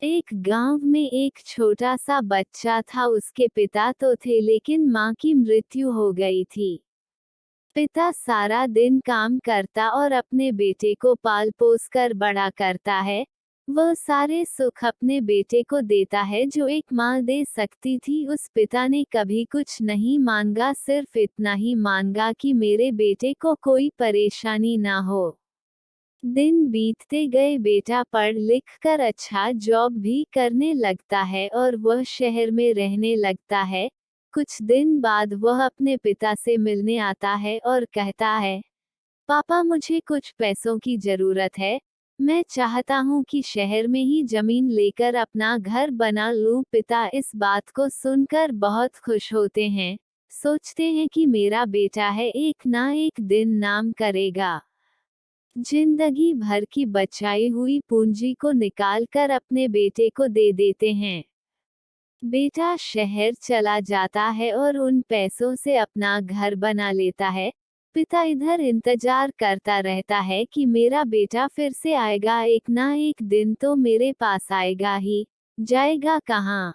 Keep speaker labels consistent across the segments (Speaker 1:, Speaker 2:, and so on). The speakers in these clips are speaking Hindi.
Speaker 1: एक गांव में एक छोटा सा बच्चा था। उसके पिता तो थे लेकिन माँ की मृत्यु हो गई थी। पिता सारा दिन काम करता और अपने बेटे को पाल पोस कर बड़ा करता है। वह सारे सुख अपने बेटे को देता है जो एक माँ दे सकती थी। उस पिता ने कभी कुछ नहीं मांगा, सिर्फ इतना ही मांगा कि मेरे बेटे को कोई परेशानी ना हो। दिन बीतते गए, बेटा पढ़ लिख कर अच्छा जॉब भी करने लगता है और वह शहर में रहने लगता है। कुछ दिन बाद वह अपने पिता से मिलने आता है और कहता है, पापा मुझे कुछ पैसों की जरूरत है। मैं चाहता हूँ कि शहर में ही जमीन लेकर अपना घर बना लूँ। पिता इस बात को सुनकर बहुत खुश होते हैं। सोचते हैं कि मेरा बेटा है, एक ना एक दिन नाम करेगा। जिंदगी भर की बचाई हुई पूंजी को निकालकर अपने बेटे को दे देते हैं। बेटा शहर चला जाता है और उन पैसों से अपना घर बना लेता है। पिता इधर इंतजार करता रहता है कि मेरा बेटा फिर से आएगा, एक ना एक दिन तो मेरे पास आएगा ही। जाएगा कहाँ?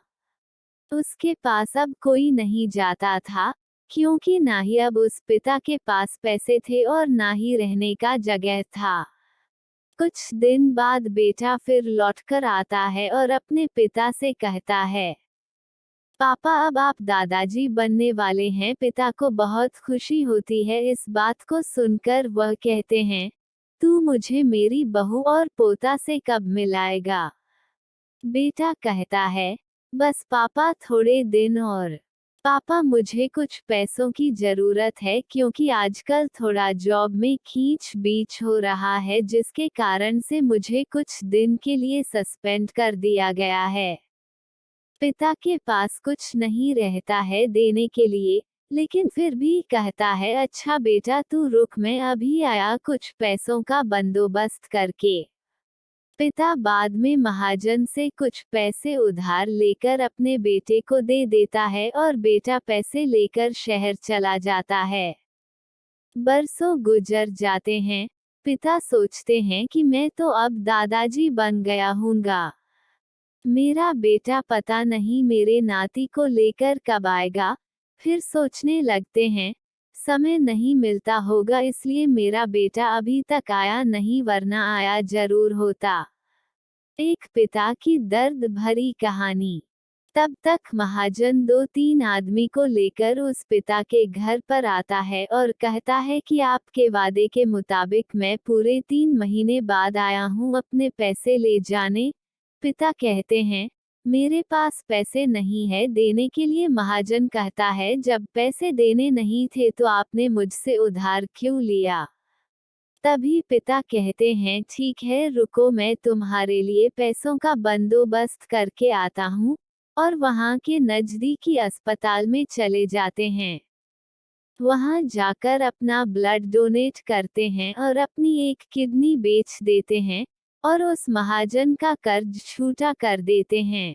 Speaker 1: उसके पास अब कोई नहीं जाता था, क्योंकि ना ही अब उस पिता के पास पैसे थे और ना ही रहने का जगह था। कुछ दिन बाद बेटा फिर लौटकर आता है और अपने पिता से कहता है, पापा अब आप दादाजी बनने वाले हैं। पिता को बहुत खुशी होती है इस बात को सुनकर। वह कहते हैं, तू मुझे मेरी बहू और पोता से कब मिलाएगा? बेटा कहता है, बस पापा थोड़े दिन और। पापा मुझे कुछ पैसों की जरूरत है, क्योंकि आजकल थोड़ा जॉब में खींच बीच हो रहा है, जिसके कारण से मुझे कुछ दिन के लिए सस्पेंड कर दिया गया है। पिता के पास कुछ नहीं रहता है देने के लिए, लेकिन फिर भी कहता है, अच्छा बेटा तू रुक, मैं अभी आया कुछ पैसों का बंदोबस्त करके। पिता बाद में महाजन से कुछ पैसे उधार लेकर अपने बेटे को दे देता है और बेटा पैसे लेकर शहर चला जाता है। बरसों गुजर जाते हैं। पिता सोचते हैं कि मैं तो अब दादाजी बन गया हूँगा। मेरा बेटा पता नहीं मेरे नाती को लेकर कब आएगा। फिर सोचने लगते हैं, समय नहीं मिलता होगा इसलिए मेरा बेटा अभी तक आया नहीं, वरना आया जरूर होता। एक पिता की दर्द भरी कहानी। तब तक महाजन दो तीन आदमी को लेकर उस पिता के घर पर आता है और कहता है कि आपके वादे के मुताबिक मैं पूरे 3 महीने बाद आया हूँ अपने पैसे ले जाने। पिता कहते हैं, मेरे पास पैसे नहीं है देने के लिए। महाजन कहता है, जब पैसे देने नहीं थे तो आपने मुझसे उधार क्यों लिया? तभी पिता कहते हैं, ठीक है रुको, मैं तुम्हारे लिए पैसों का बंदोबस्त करके आता हूँ। और वहाँ के नजदीकी अस्पताल में चले जाते हैं। वहाँ जाकर अपना ब्लड डोनेट करते हैं और अपनी एक किडनी बेच देते हैं और उस महाजन का कर्ज छूटा कर देते हैं।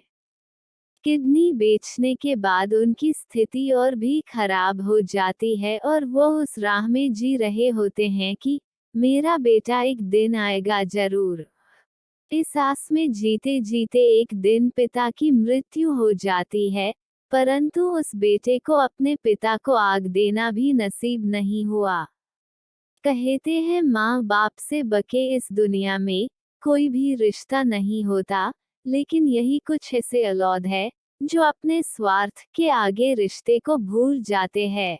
Speaker 1: किडनी बेचने के बाद उनकी स्थिति और भी खराब हो जाती है और वो उस राह में जी रहे होते हैं कि मेरा बेटा एक दिन आएगा जरूर। इस आस में जीते जीते एक दिन पिता की मृत्यु हो जाती है, परंतु उस बेटे को अपने पिता को आग देना भी नसीब नहीं हुआ। कहते हैं, माँ बाप से बके इस दुनिया में कोई भी रिश्ता नहीं होता, लेकिन यही कुछ ऐसे औलाद है जो अपने स्वार्थ के आगे रिश्ते को भूल जाते हैं।